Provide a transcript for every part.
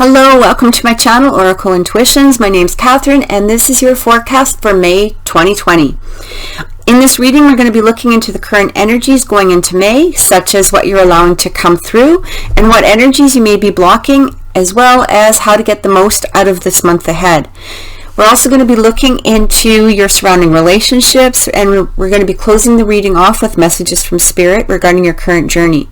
Hello, welcome to my channel, Oracle Intuitions. My name's Catherine, and this is your forecast for May 2020. In this reading, we're going to be looking into the current energies going into May, such as what you're allowing to come through, and what energies you may be blocking, as well as how to get the most out of this month ahead. We're also going to be looking into your surrounding relationships, and we're going to be closing the reading off with messages from Spirit regarding your current journey.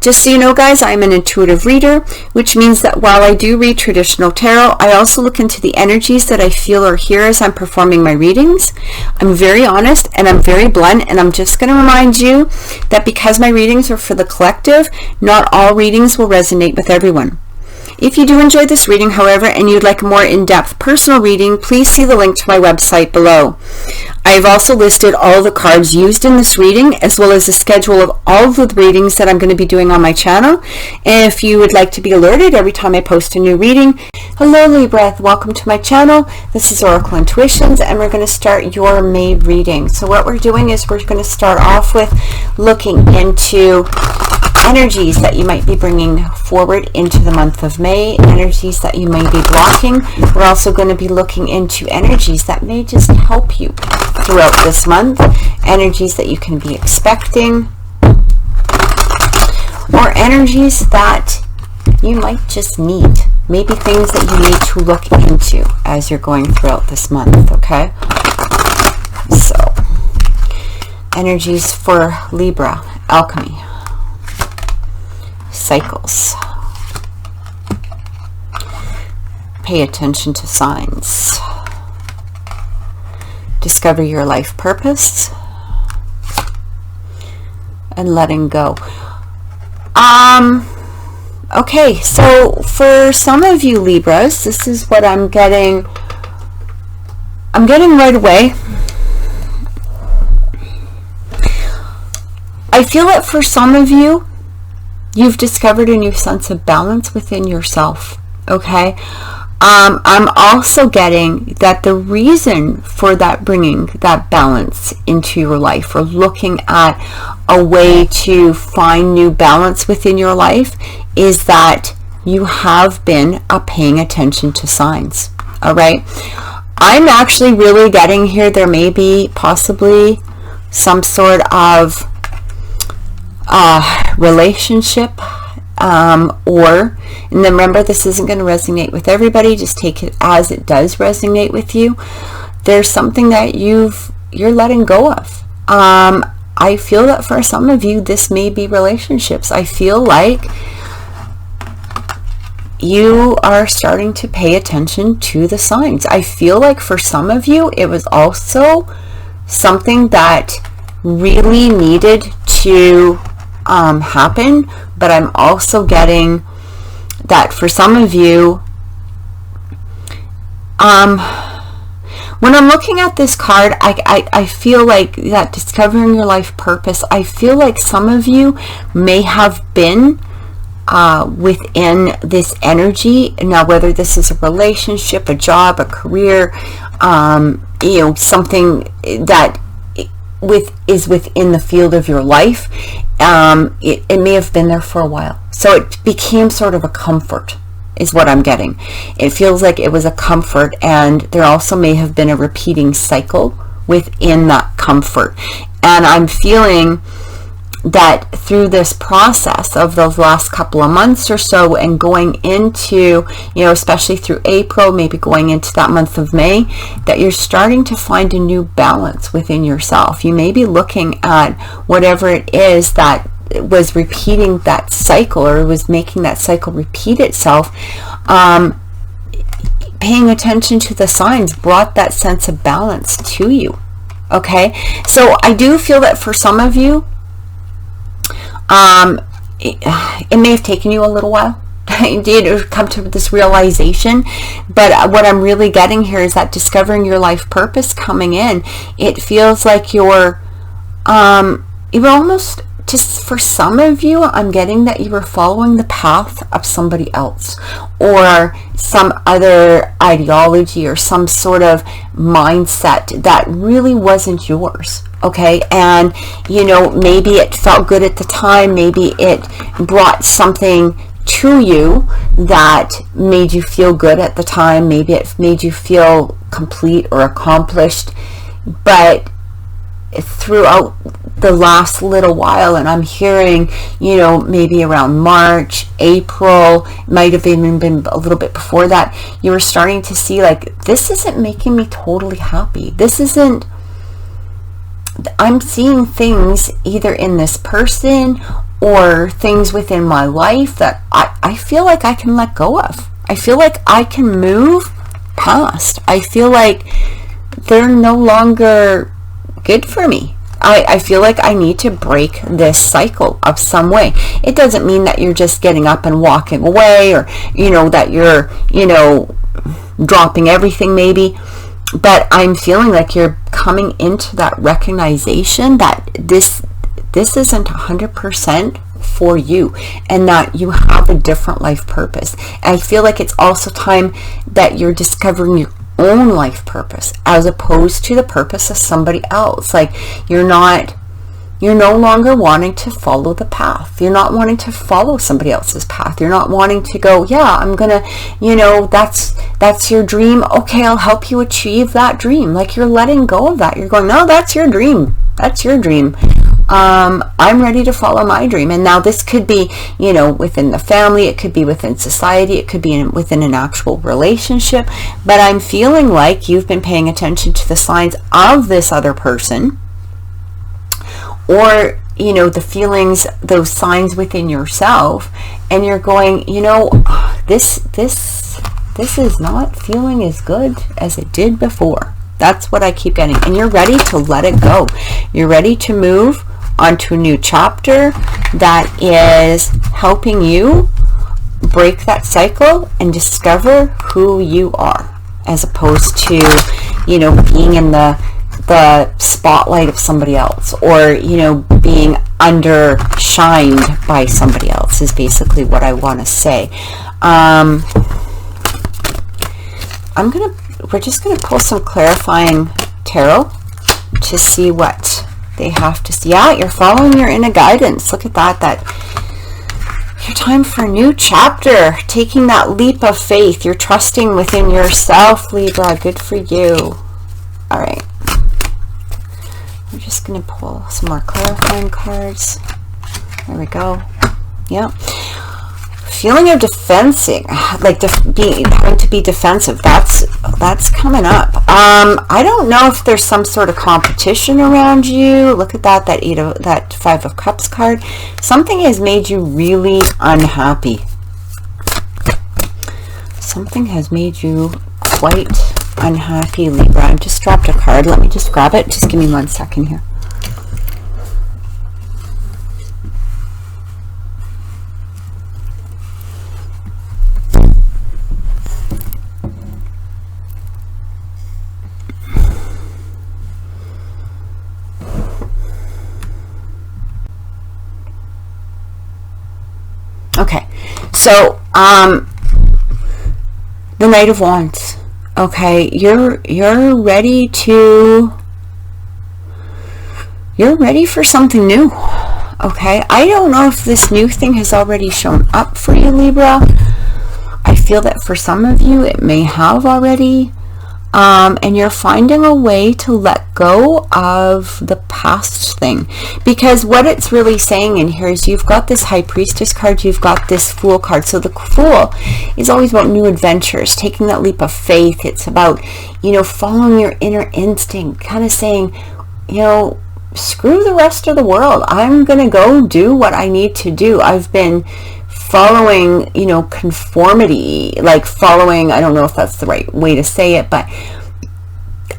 Just so you know, guys, I'm an intuitive reader, which means that while I do read traditional tarot, I also look into the energies that I feel or hear as I'm performing my readings. I'm very honest and I'm very blunt, and I'm just going to remind you that because my readings are for the collective, not all readings will resonate with everyone. If you do enjoy this reading, however, and you'd like a more in-depth personal reading, please see the link to my website below. I've also listed all the cards used in this reading, as well as a schedule of all of the readings that I'm going to be doing on my channel. And if you would like to be alerted every time I post a new reading, hello Libra, welcome to my channel. This is Oracle Intuitions, and we're going to start your May reading. So what we're doing is we're going to start off with looking into energies that you might be bringing forward into the month of May, energies that you may be blocking. We're also going to be looking into energies that may just help you throughout this month, energies that you can be expecting, or energies that you might just need, maybe things that you need to look into as you're going throughout this month. Okay, so energies for Libra: alchemy, cycles, pay attention to signs, discover your life purpose, and letting go. Okay, so for some of you Libras, this is what I'm getting right away. I feel that for some of you, you've discovered a new sense of balance within yourself. Okay, I'm also getting that the reason for that, bringing that balance into your life, or looking at a way to find new balance within your life, is that you have been paying attention to signs. All right, I'm actually really getting here there may be possibly some sort of relationship, or, and then remember, this isn't going to resonate with everybody, just take it as it does resonate with you. There's something that you're letting go of. I feel that for some of you, this may be relationships. I feel like you are starting to pay attention to the signs. I feel like for some of you, it was also something that really needed to happen, but I'm also getting that for some of you, when I'm looking at this card, I feel like that discovering your life purpose, I feel like some of you may have been within this energy. Now, whether this is a relationship, a job, a career, you know, something that is within the field of your life, it may have been there for a while, so it became sort of a comfort, is what I'm getting. It feels like it was a comfort, and there also may have been a repeating cycle within that comfort. And I'm feeling that through this process of those last couple of months or so, and going into, you know, especially through April, maybe going into that month of May, that you're starting to find a new balance within yourself. You may be looking at whatever it is that was repeating that cycle, or was making that cycle repeat itself. Paying attention to the signs brought that sense of balance to you. Okay, so I do feel that for some of you, it may have taken you a little while to come to this realization, but what I'm really getting here is that discovering your life purpose coming in, it feels like you're almost, just for some of you, I'm getting that you were following the path of somebody else, or some other ideology, or some sort of mindset that really wasn't yours. Okay, and you know, maybe it felt good at the time, maybe it brought something to you that made you feel good at the time. Maybe it made you feel complete or accomplished, but throughout the last little while, and I'm hearing, you know, maybe around March, April, might have even been a little bit before that, you were starting to see like, this isn't making me totally happy. This isn't, I'm seeing things either in this person or things within my life that I feel like I can let go of. I feel like I can move past. I feel like they're no longer good for me. I feel like I need to break this cycle of some way. It doesn't mean that you're just getting up and walking away, or, you know, that you're, you know, dropping everything maybe. But I'm feeling like you're coming into that recognition that this isn't 100% for you, and that you have a different life purpose. And I feel like it's also time that you're discovering your own life purpose as opposed to the purpose of somebody else. Like, you're no longer wanting to follow the path. You're not wanting to follow somebody else's path. You're not wanting to go, yeah, I'm gonna, you know, that's your dream. Okay, I'll help you achieve that dream. Like, you're letting go of that. You're going, no, that's your dream. That's your dream. I'm ready to follow my dream. And now this could be, you know, within the family, it could be within society, it could be within an actual relationship. But I'm feeling like you've been paying attention to the signs of this other person, or, you know, the feelings, those signs within yourself, and you're going, you know, this is not feeling as good as it did before. That's what I keep getting. And you're ready to let it go. You're ready to move onto a new chapter that is helping you break that cycle and discover who you are, as opposed to, you know, being in the spotlight of somebody else, or, you know, being undershined by somebody else, is basically what I want to say. We're just going to pull some clarifying tarot to see what they have to see. Yeah, you're following your inner guidance. Look at that your time for a new chapter, taking that leap of faith. You're trusting within yourself, Libra. Good for you. All right, we're just going to pull some more clarifying cards. There we go. Yeah. Feeling of defensing, like having to be defensive. That's coming up. I don't know if there's some sort of competition around you. Look at that 5 of Cups card. Something has made you really unhappy. Something has made you quite unhappy, Libra. I just dropped a card. Let me just grab it. Just give me 1 second here. Okay, so the Knight of Wands. Okay, you're ready for something new. Okay, I don't know if this new thing has already shown up for you, Libra. I feel that for some of you it may have already. And you're finding a way to let go of the past thing, because what it's really saying in here is you've got this High Priestess card, you've got this Fool card. So the Fool is always about new adventures, taking that leap of faith. It's about, you know, following your inner instinct, kind of saying, you know, screw the rest of the world. I'm gonna go do what I need to do. I've been following, you know, conformity, like following, I don't know if that's the right way to say it, but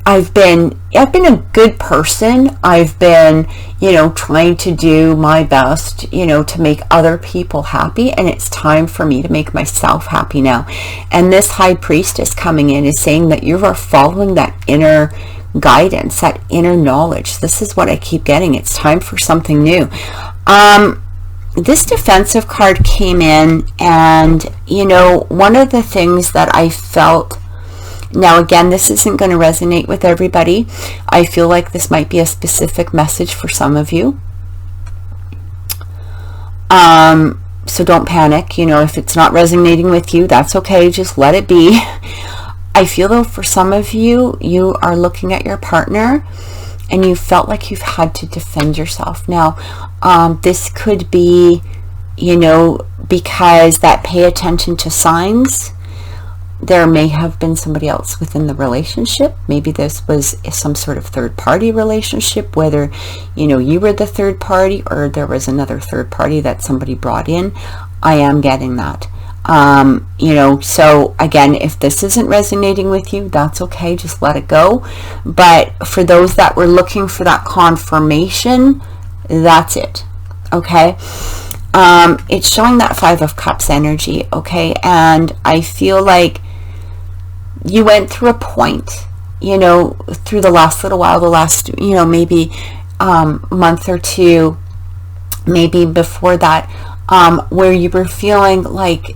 I've been a good person. I've been, you know, trying to do my best, you know, to make other people happy, and it's time for me to make myself happy now. And this High Priestess coming in is saying that you are following that inner guidance, that inner knowledge. This is what I keep getting. It's time for something new. This defensive card came in, and, you know, one of the things that I felt, now again, this isn't going to resonate with everybody. I feel like this might be a specific message for some of you. So don't panic. You know, if it's not resonating with you, that's okay. Just let it be. I feel though for some of you, you are looking at your partner and you felt like you've had to defend yourself. Now, this could be, you know, because that pay attention to signs. There may have been somebody else within the relationship. Maybe this was some sort of third party relationship, whether, you know, you were the third party or there was another third party that somebody brought in. I am getting that. You know, so again, if this isn't resonating with you, that's okay. Just let it go. But for those that were looking for that confirmation, that's it. Okay. It's showing that 5 of Cups energy. Okay. And I feel like you went through a point, you know, through the last little while, the last, you know, maybe month or two, maybe before that, where you were feeling like,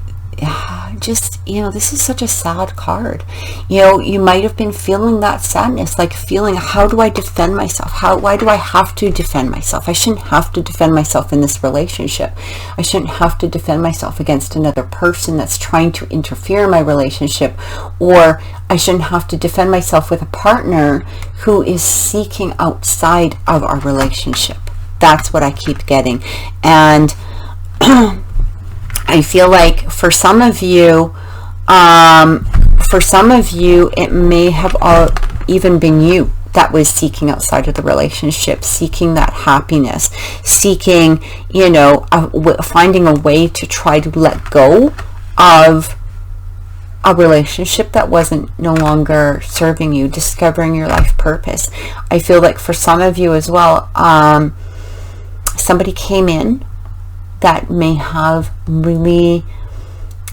just, you know, this is such a sad card. You know, you might have been feeling that sadness, like feeling, how do I defend myself? Why do I have to defend myself? I shouldn't have to defend myself in this relationship. I shouldn't have to defend myself against another person that's trying to interfere in my relationship, or I shouldn't have to defend myself with a partner who is seeking outside of our relationship. That's what I keep getting. And I feel like for some of you, it may have all even been you that was seeking outside of the relationship, seeking that happiness, seeking, you know, finding a way to try to let go of a relationship that wasn't no longer serving you, discovering your life purpose. I feel like for some of you as well, somebody came in that may have really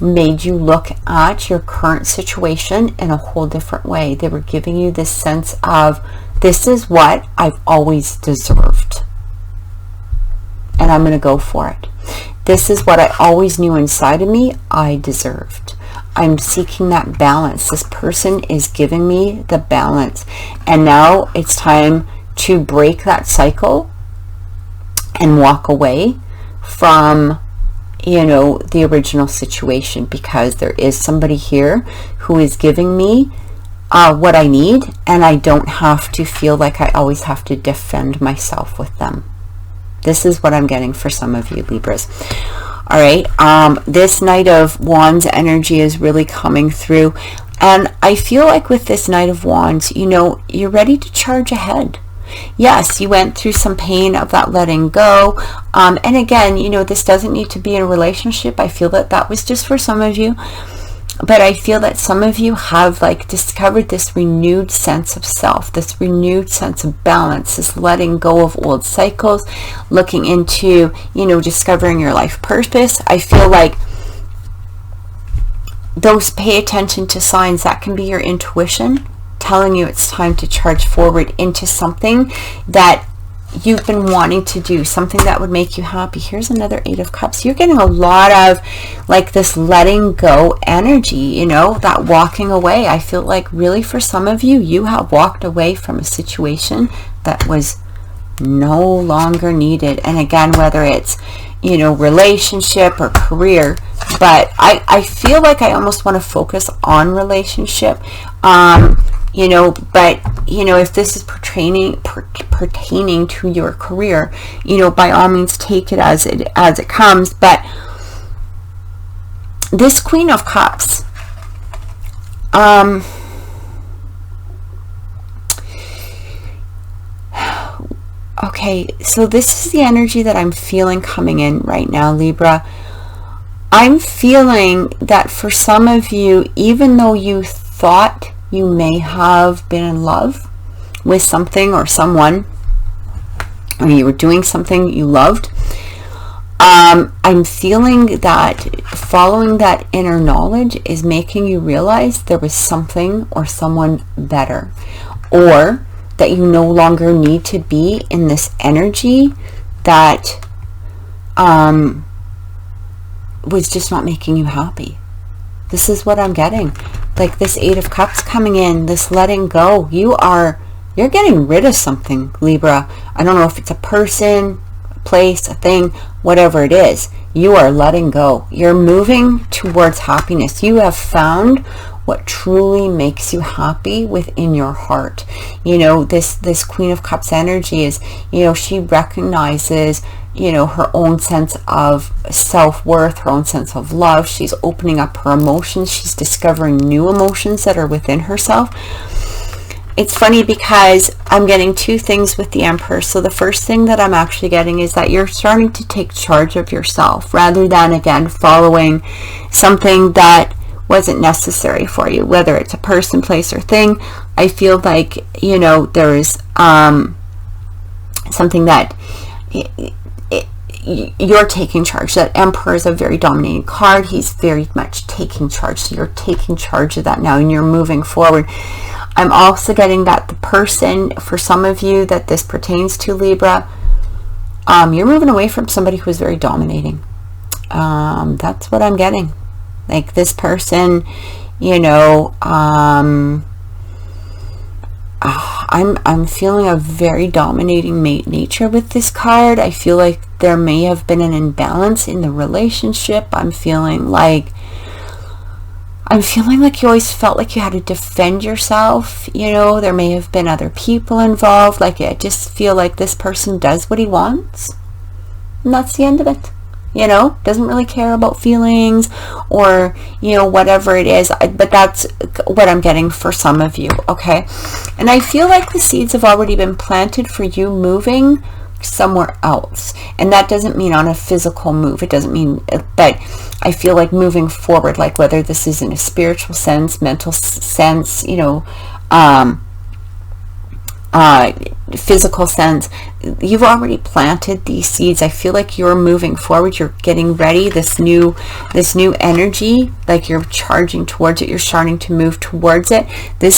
made you look at your current situation in a whole different way. They were giving you this sense of, this is what I've always deserved, and I'm going to go for it. This is what I always knew inside of me I deserved. I'm seeking that balance. This person is giving me the balance, and now it's time to break that cycle and walk away from, you know, the original situation, because there is somebody here who is giving me what I need, and I don't have to feel like I always have to defend myself with them. This is what I'm getting for some of you Libras. All right, this Knight of Wands energy is really coming through, and I feel like with this Knight of Wands, you know, you're ready to charge ahead. Yes, you went through some pain of that letting go. And again, you know, this doesn't need to be in a relationship. I feel that that was just for some of you. But I feel that some of you have like discovered this renewed sense of self, this renewed sense of balance, this letting go of old cycles, looking into, you know, discovering your life purpose. I feel like those pay attention to signs, that can be your intuition telling you it's time to charge forward into something that you've been wanting to do, something that would make you happy. Here's another 8 of Cups. You're getting a lot of like this letting go energy, you know, that walking away. I feel like really for some of you, you have walked away from a situation that was no longer needed. And again, whether it's, you know, relationship or career, but I feel like I almost want to focus on relationship. You know, but, you know, if this is pertaining to your career, you know, by all means take it as it comes. But this Queen of Cups, okay, so this is the energy that I'm feeling coming in right now, Libra. I'm feeling that for some of you, even though you thought you may have been in love with something or someone, or you were doing something you loved, I'm feeling that following that inner knowledge is making you realize there was something or someone better, or that you no longer need to be in this energy that was just not making you happy. This is what I'm getting. Like this 8 of Cups coming in, this letting go. You're getting rid of something, Libra. I don't know if it's a person, place, a thing, whatever it is. You are letting go. You're moving towards happiness. You have found what truly makes you happy within your heart. You know, this Queen of Cups energy is, you know, she recognizes, you know, her own sense of self-worth, her own sense of love. She's opening up her emotions. She's discovering new emotions that are within herself. It's funny because I'm getting two things with the Emperor. So the first thing that I'm actually getting is that you're starting to take charge of yourself rather than, again, following something that wasn't necessary for you, whether it's a person, place, or thing. I feel like, you know, there is something that you're taking charge. That Emperor is a very dominating card. He's very much taking charge. So you're taking charge of that now and you're moving forward. I'm also getting that the person, for some of you that this pertains to, Libra, you're moving away from somebody who is very dominating. That's what I'm getting. Like this person, you know, I'm feeling a very dominating mate nature with this card. I feel like there may have been an imbalance in the relationship. I'm feeling like you always felt like you had to defend yourself. You know, there may have been other people involved. Like, I just feel like this person does what he wants, and that's the end of it. You know, doesn't really care about feelings or, you know, whatever it is. But that's what I'm getting for some of you, okay? And I feel like the seeds have already been planted for you moving somewhere else. And that doesn't mean on a physical move. It doesn't mean, but I feel like moving forward, like whether this is in a spiritual sense, mental sense, you know, physical sense, you've already planted these seeds. I feel like you're moving forward. You're getting ready. This new energy, like you're charging towards it. You're starting to move towards it. I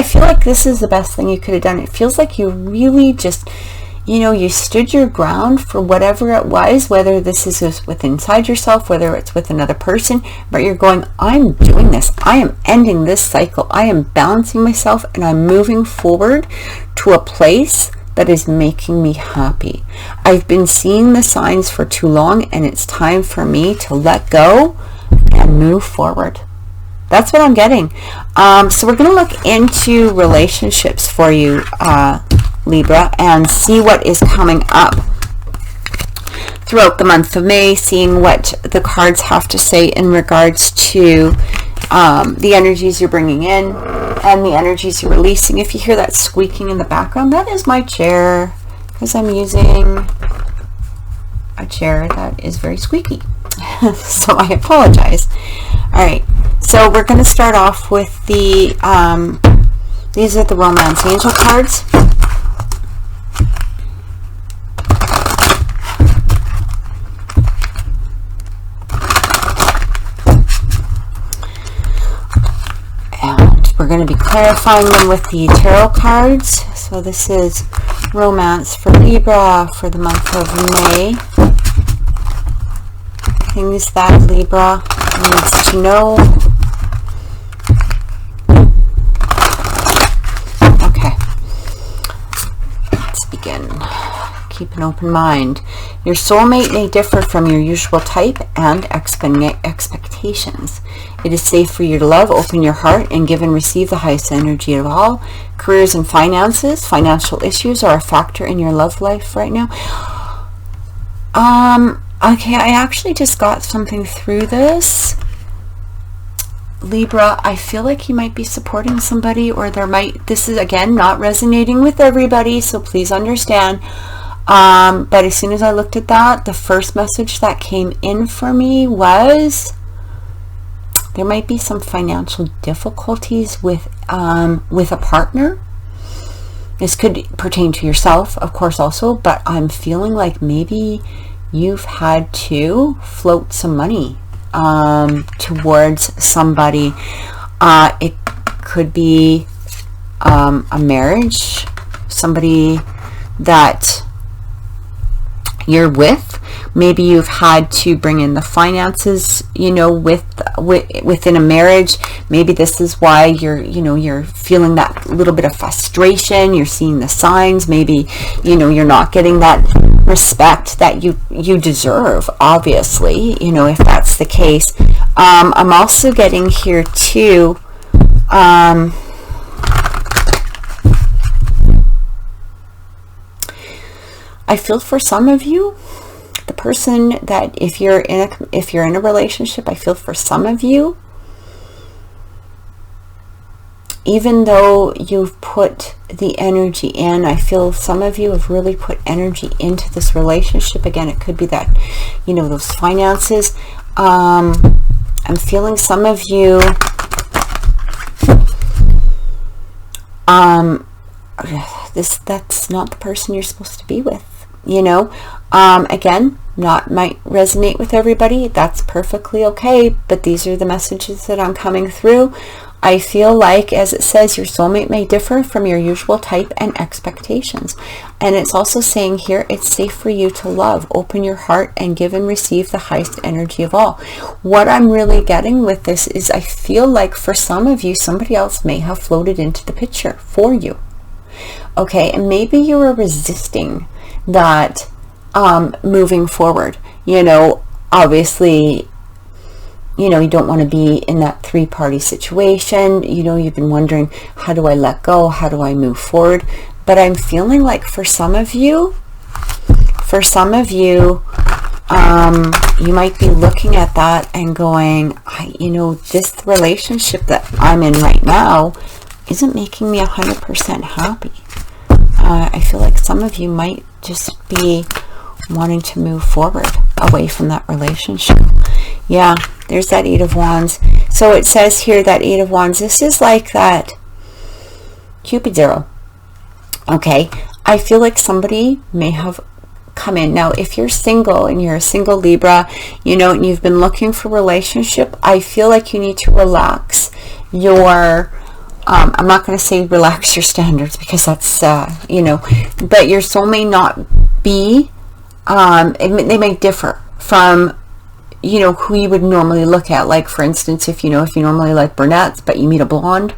feel like this is the best thing you could have done. It feels like you really just, you know, you stood your ground for whatever it was, whether this is with inside yourself, whether it's with another person, but you're going, I'm doing this. I am ending this cycle. I am balancing myself and I'm moving forward to a place that is making me happy. I've been seeing the signs for too long and it's time for me to let go and move forward. That's what I'm getting. So we're going to look into relationships for you, Libra, and see what is coming up throughout the month of May, seeing what the cards have to say in regards to the energies you're bringing in and the energies you're releasing. If you hear that squeaking in the background, that is my chair, because I'm using a chair that is very squeaky. So I apologize. All right, so we're going to start off with the these are the Romance Angel cards. We're going to be clarifying them with the tarot cards. So this is romance for Libra for the month of May. Things that Libra needs to know. Okay. Let's begin. Keep an open mind. Your soulmate may differ from your usual type and expectations. It is safe for you to love, open your heart, and give and receive the highest energy of all. Careers and finances. Financial issues are a factor in your love life right now. Okay, I actually just got something through this. Libra, I feel like you might be supporting somebody, or this is again not resonating with everybody, so please understand. But as soon as I looked at that, the first message that came in for me was there might be some financial difficulties with a partner. This could pertain to yourself, of course, also, but I'm feeling like maybe you've had to float some money towards somebody. It could be a marriage, somebody that you're with. Maybe you've had to bring in the finances, within a marriage. Maybe this is why you're feeling that little bit of frustration. You're seeing the signs. Maybe, you're not getting that respect that you deserve, obviously, if that's the case. I'm also getting here too, I feel for some of you, the person that if you're in a relationship, I feel for some of you, even though you've put the energy in, I feel some of you have really put energy into this relationship. Again, it could be that, those finances. I'm feeling some of you, that's not the person you're supposed to be with. Again, might resonate with everybody. That's perfectly okay, but these are the messages that I'm coming through. I feel like, as it says, your soulmate may differ from your usual type and expectations. And it's also saying here, it's safe for you to love, open your heart, and give and receive the highest energy of all. What I'm really getting with this is I feel like for some of you, somebody else may have floated into the picture for you. Okay, and maybe you were resisting that moving forward. Obviously, you don't want to be in that three-party situation. You've been wondering, how do I let go? How do I move forward? But I'm feeling like for some of you, you might be looking at that and going, this relationship that I'm in right now isn't making me 100% happy. I feel like some of you might just be wanting to move forward away from that relationship. Yeah, there's that Eight of Wands. So it says here that Eight of Wands, this is like that Cupid's arrow. Okay, I feel like somebody may have come in. Now, if you're single and you're a single Libra, and you've been looking for a relationship, I feel like you need to relax your I'm not going to say relax your standards, because that's, but your soul may not be, they may differ from, who you would normally look at. Like, for instance, if you normally like brunettes, but you meet a blonde,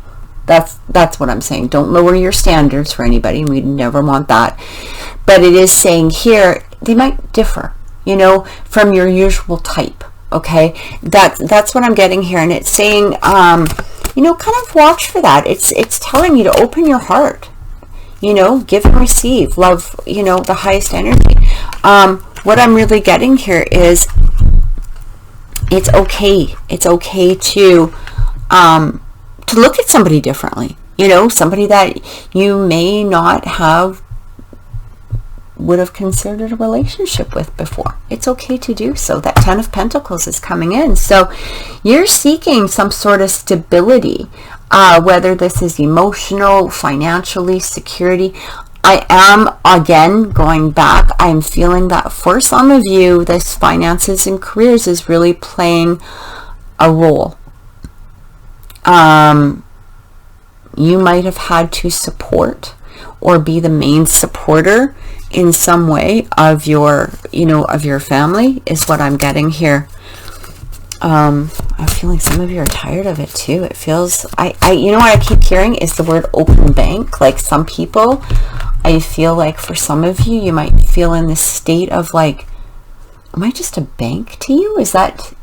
that's what I'm saying. Don't lower your standards for anybody. We never want that. But it is saying here, they might differ, from your usual type. Okay. That's what I'm getting here. And it's saying, kind of watch for that. It's telling you to open your heart, give and receive, love, the highest energy. What I'm really getting here is it's okay. It's okay to look at somebody differently, somebody that you may not would have considered a relationship with before. It's okay to do so. That Ten of Pentacles is coming in. So you're seeking some sort of stability, whether this is emotional, financially, security. I am, again, going back, I'm feeling that for some of you, this finances and careers is really playing a role. You might have had to support or be the main supporter in some way of your, of your family, is what I'm getting here. I'm feeling some of you are tired of it too. It feels, what I keep hearing is the word open bank. Like, some people, I feel like for some of you, you might feel in this state of like, am I just a bank to you? Is that,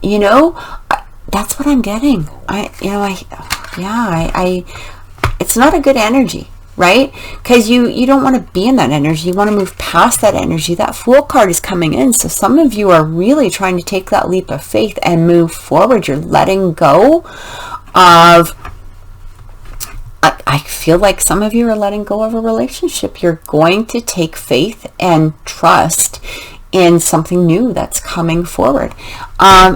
that's what I'm getting. It's not a good energy. Right? Because you don't want to be in that energy. You want to move past that energy. That Fool card is coming in. So some of you are really trying to take that leap of faith and move forward. You're letting go of, I feel like some of you are letting go of a relationship. You're going to take faith and trust in something new that's coming forward.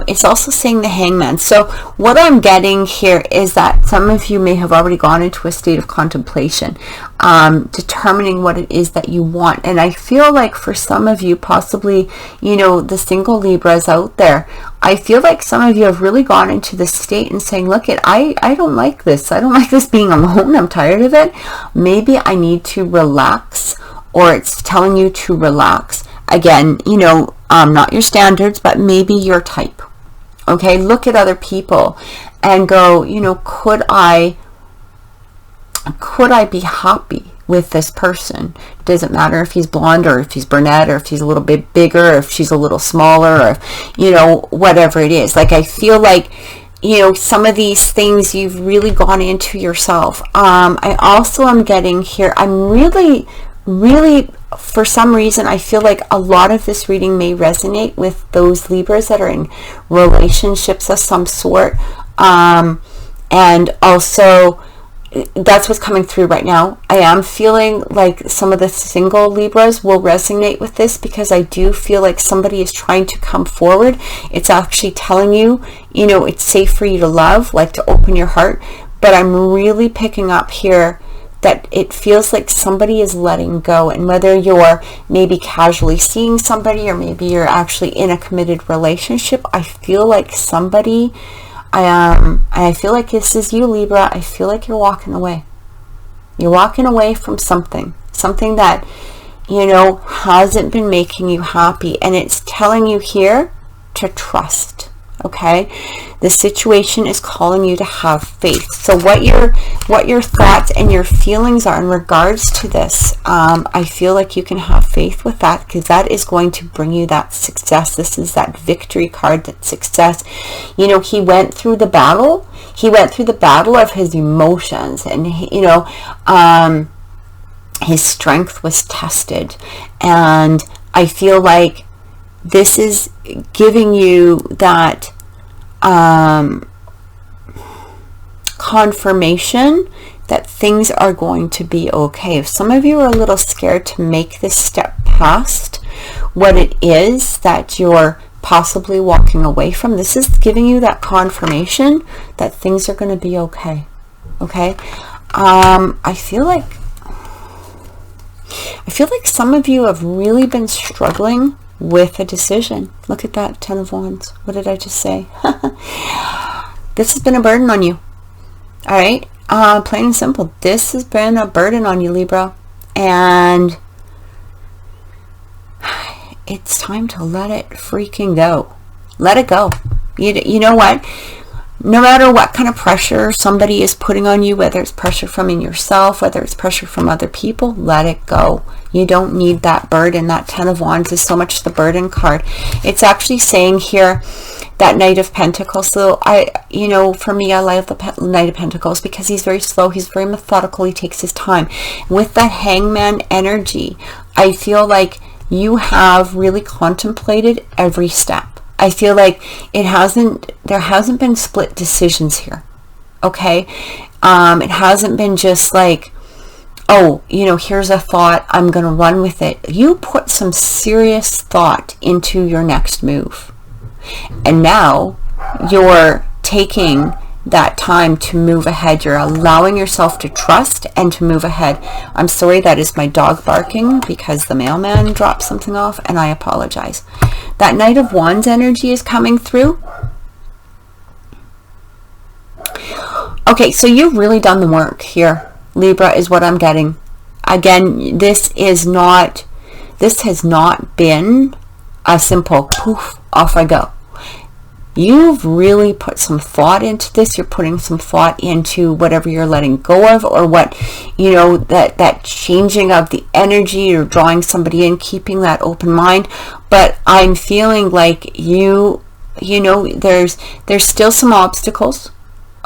It's also saying the Hangman. So what I'm getting here is that some of you may have already gone into a state of contemplation, determining what it is that you want. And I feel like for some of you, possibly, the single Libras out there, I feel like some of you have really gone into this state and saying, look, I don't like this. I don't like this being alone. I'm tired of it. Maybe I need to relax, or it's telling you to relax again, you know, not your standards, but maybe your type. Okay, look at other people and go, you know, could I be happy with this person? Doesn't matter if he's blonde or if he's brunette or if he's a little bit bigger or if she's a little smaller or, you know, whatever it is. Like, I feel like, you know, some of these things you've really gone into yourself. I also am getting here, I'm really, for some reason, I feel like a lot of this reading may resonate with those Libras that are in relationships of some sort. And also, that's what's coming through right now. I am feeling like some of the single Libras will resonate with this, because I do feel like somebody is trying to come forward. It's actually telling you, you know, it's safe for you to love, like to open your heart. But I'm really picking up here that it feels like somebody is letting go. And whether you're maybe casually seeing somebody or maybe you're actually in a committed relationship, I feel like somebody, I feel like this is you, Libra. I feel like you're walking away. You're walking away from something that, you know, hasn't been making you happy. And it's telling you here to trust. Okay, the situation is calling you to have faith. So what your thoughts and your feelings are in regards to this, I feel like you can have faith with that, because that is going to bring you that success. This is that victory card, that success. You know, he went through the battle. He went through the battle of his emotions, and you know, his strength was tested. And I feel like this is giving you that confirmation that things are going to be okay. If some of you are a little scared to make this step past what it is that you're possibly walking away from, this is giving you that confirmation that things are going to be okay. Okay? I feel like some of you have really been struggling with a decision. Look at that, 10 of Wands. What did I just say? This has been a burden on you. All right? Plain and simple. This has been a burden on you, Libra. And it's time to let it freaking go. Let it go. You know what? No matter what kind of pressure somebody is putting on you, whether it's pressure from in yourself, whether it's pressure from other people, let it go. You don't need that burden. That 10 of Wands is so much the burden card. It's actually saying here that Knight of Pentacles. So you know, for me, I love the Knight of Pentacles because he's very slow. He's very methodical. He takes his time. With that Hangman energy, I feel like you have really contemplated every step. I feel like there hasn't been split decisions here. Okay? It hasn't been just like, oh, you know, here's a thought, I'm going to run with it. You put some serious thought into your next move. And now you're taking that time to move ahead. You're allowing yourself to trust and to move ahead. I'm sorry, that is my dog barking because the mailman dropped something off, and I apologize. That Knight of Wands energy is coming through. Okay, so you've really done the work here, Libra, is what I'm getting. Again, this has not been a simple poof, off I go. You've really put some thought into this. You're putting some thought into whatever you're letting go of, or what, you know, that changing of the energy. You're drawing somebody in, keeping that open mind. But I'm feeling like you know, there's still some obstacles.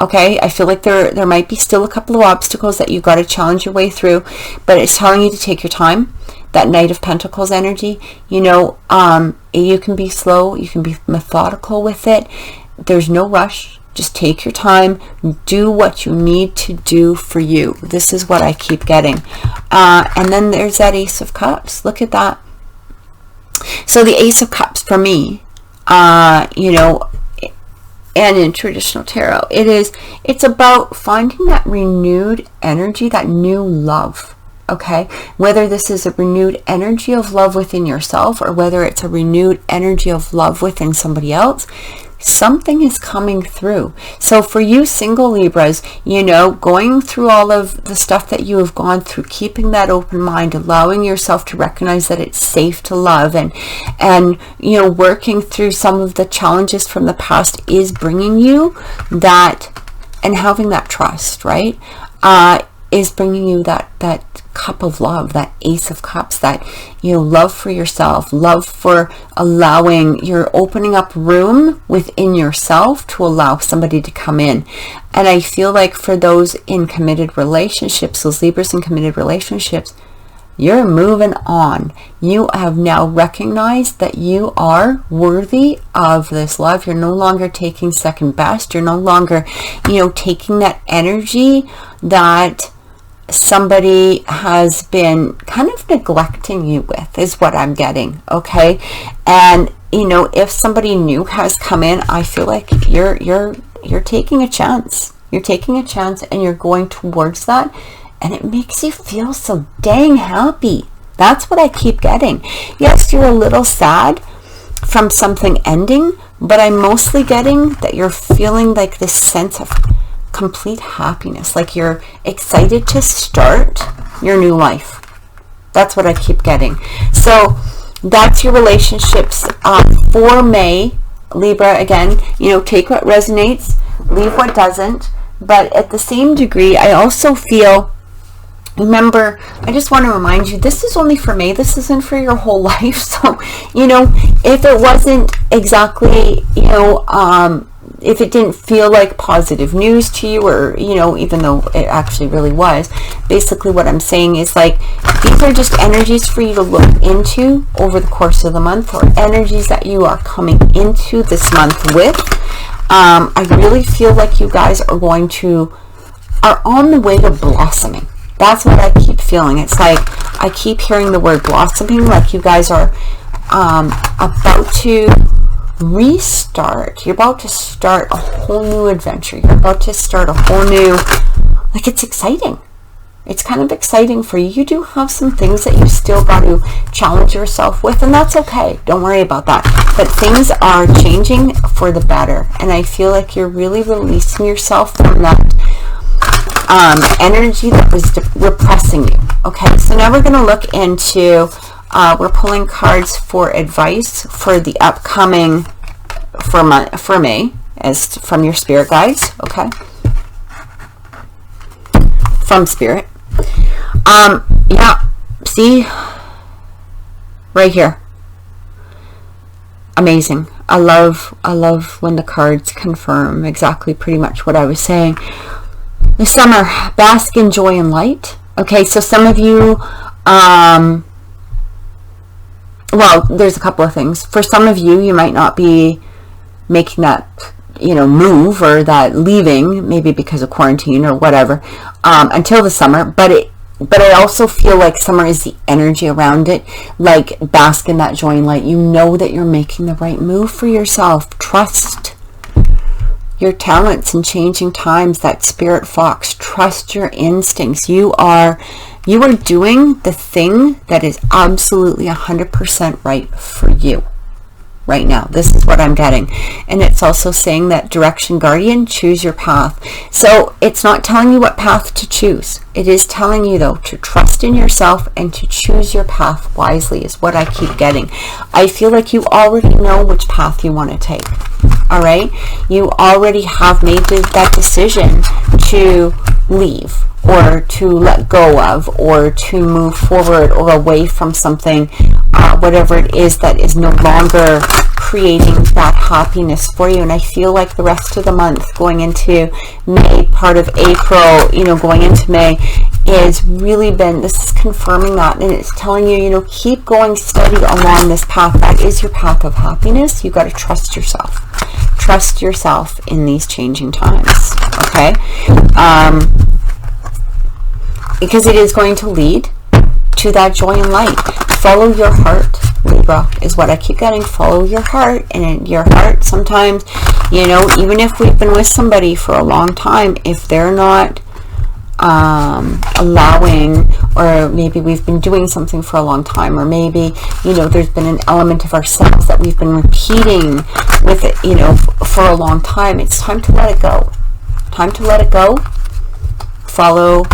Okay, I feel like there might be still a couple of obstacles that you've got to challenge your way through, but it's telling you to take your time. That Knight of Pentacles energy, you know, you can be slow, you can be methodical with it. There's no rush. Just take your time. Do what you need to do for you. This is what I keep getting. And then there's that Ace of Cups. Look at that. So the Ace of Cups for me, you know, and in traditional tarot, it's about finding that renewed energy, that new love. Okay, whether this is a renewed energy of love within yourself, or whether it's a renewed energy of love within somebody else, something is coming through. So for you single Libras, you know, going through all of the stuff that you have gone through, keeping that open mind, allowing yourself to recognize that it's safe to love, and you know, working through some of the challenges from the past is bringing you that, and having that trust, right, is bringing you that cup of love, that Ace of Cups, that, you know, love for yourself, love for allowing, you're opening up room within yourself to allow somebody to come in. And I feel like for those in committed relationships, those Libras in committed relationships, you're moving on. You have now recognized that you are worthy of this love. You're no longer taking second best. You're no longer, you know, taking that energy that somebody has been kind of neglecting you with, is what I'm getting. Okay. And you know, if somebody new has come in, I feel like you're taking a chance. You're taking a chance and you're going towards that, and it makes you feel so dang happy. That's what I keep getting. Yes, you're a little sad from something ending, but I'm mostly getting that you're feeling like this sense of complete happiness, like you're excited to start your new life. That's what I keep getting. So that's your relationships for May, Libra. Again, you know, take what resonates, leave what doesn't. But at the same degree, I also feel, remember, I just want to remind you, this is only for May. This isn't for your whole life. So, you know, if it wasn't exactly, you know, if it didn't feel like positive news to you, or, you know, even though it actually really was, basically what I'm saying is, like, these are just energies for you to look into over the course of the month, or energies that you are coming into this month with. I really feel like you guys are on the way to blossoming. That's what I keep feeling. It's like I keep hearing the word blossoming, like you guys are about to restart. You're about to start a whole new adventure. You're about to start a whole new, like, it's exciting. It's kind of exciting for you. You do have some things that you still got to challenge yourself with, and that's okay. Don't worry about that. But things are changing for the better, and I feel like you're really releasing yourself from that energy that was repressing you. Okay, so now we're going to look into, we're pulling cards for advice for the upcoming, for May, as from your spirit guides. Okay, from spirit. Yeah, see, right here. Amazing. I love when the cards confirm exactly pretty much what I was saying. The summer, bask in joy and light. Okay, so some of you, well, there's a couple of things. For some of you, you might not be making that, you know, move, or that leaving, maybe because of quarantine or whatever, until the summer. But I also feel like summer is the energy around it. Like, bask in that joy and light. You know that you're making the right move for yourself. Trust your talents in changing times, that spirit fox. Trust your instincts. You are doing the thing that is absolutely 100% right for you right now. This is what I'm getting. And it's also saying that direction guardian, choose your path. So it's not telling you what path to choose. It is telling you, though, to trust in yourself and to choose your path wisely, is what I keep getting. I feel like you already know which path you want to take. All right, you already have made that decision to leave, or to let go of, or to move forward or away from something, whatever it is that is no longer creating that happiness for you. And I feel like the rest of the month, going into May, part of April, you know, going into May, is really been, this is confirming that, and it's telling you, you know, keep going steady along this path. That is your path of happiness. You got to trust yourself. Trust yourself in these changing times. Okay, because it is going to lead to that joy and light. Follow your heart, Libra, is what I keep getting. Follow your heart. And in your heart, sometimes, you know, even if we've been with somebody for a long time, if they're not allowing, or maybe we've been doing something for a long time, or maybe, you know, there's been an element of ourselves that we've been repeating with it, you know, for a long time. It's time to let it go. Time to let it go. Follow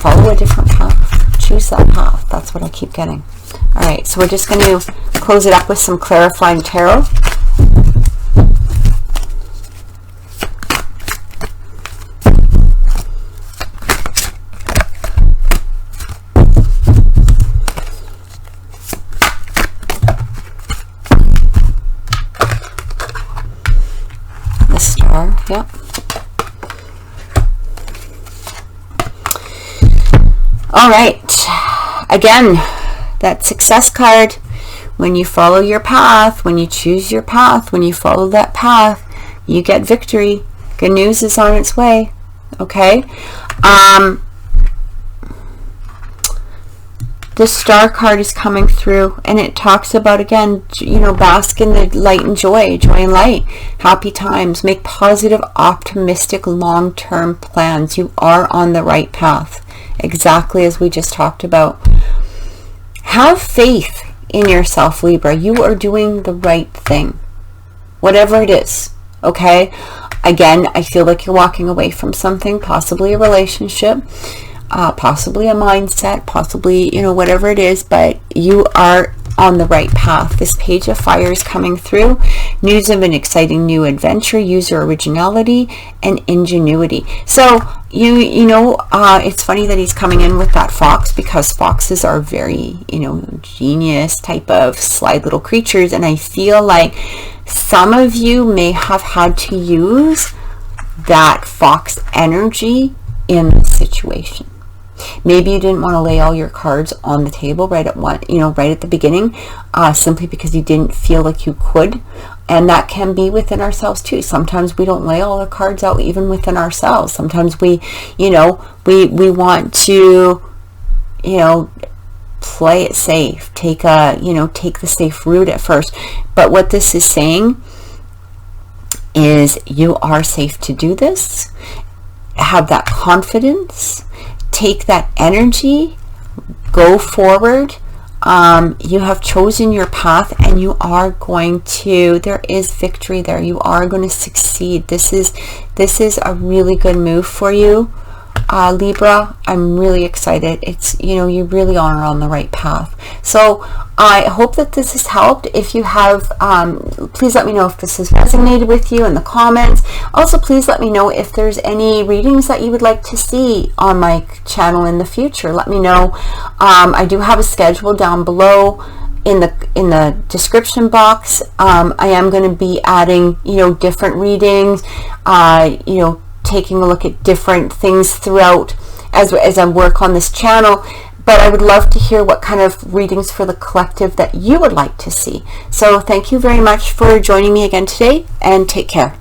a different path. Choose that path. That's what I keep getting. All right, so we're just going to close it up with some clarifying tarot. The star, yep. All right, again, that success card, when you follow your path, when you choose your path, when you follow that path, you get victory. Good news is on its way. Okay. The star card is coming through, and it talks about, again, you know, bask in the light and joy and light, happy times, make positive, optimistic, long-term plans. You are on the right path, exactly as we just talked about. Have faith in yourself, Libra. You are doing the right thing, whatever it is. Okay. Again, I feel like you're walking away from something, possibly a relationship, possibly a mindset, possibly, you know, whatever it is, but you are on the right path. This Page of Fire is coming through. News of an exciting new adventure. Use your originality and ingenuity. So you know, it's funny that he's coming in with that fox, because foxes are very, you know, genius type of sly little creatures, and I feel like some of you may have had to use that fox energy in the situation. Maybe you didn't want to lay all your cards on the table right at the beginning, simply because you didn't feel like you could. And that can be within ourselves too. Sometimes we don't lay all the cards out even within ourselves. Sometimes we, you know, we want to, you know, play it safe, take the safe route at first. But what this is saying is you are safe to do this. Have that confidence. Take that energy, go forward. You have chosen your path, and you are going to, there is victory there. You are going to succeed. This is a really good move for you, Libra. I'm really excited. It's, you know, you really are on the right path. So I hope that this has helped. If you have, please let me know if this has resonated with you in the comments. Also, please let me know if there's any readings that you would like to see on my channel in the future. Let me know. I do have a schedule down below in the description box. I am going to be adding, you know, different readings, you know, taking a look at different things throughout as I work on this channel. But I would love to hear what kind of readings for the collective that you would like to see. So thank you very much for joining me again today, and take care.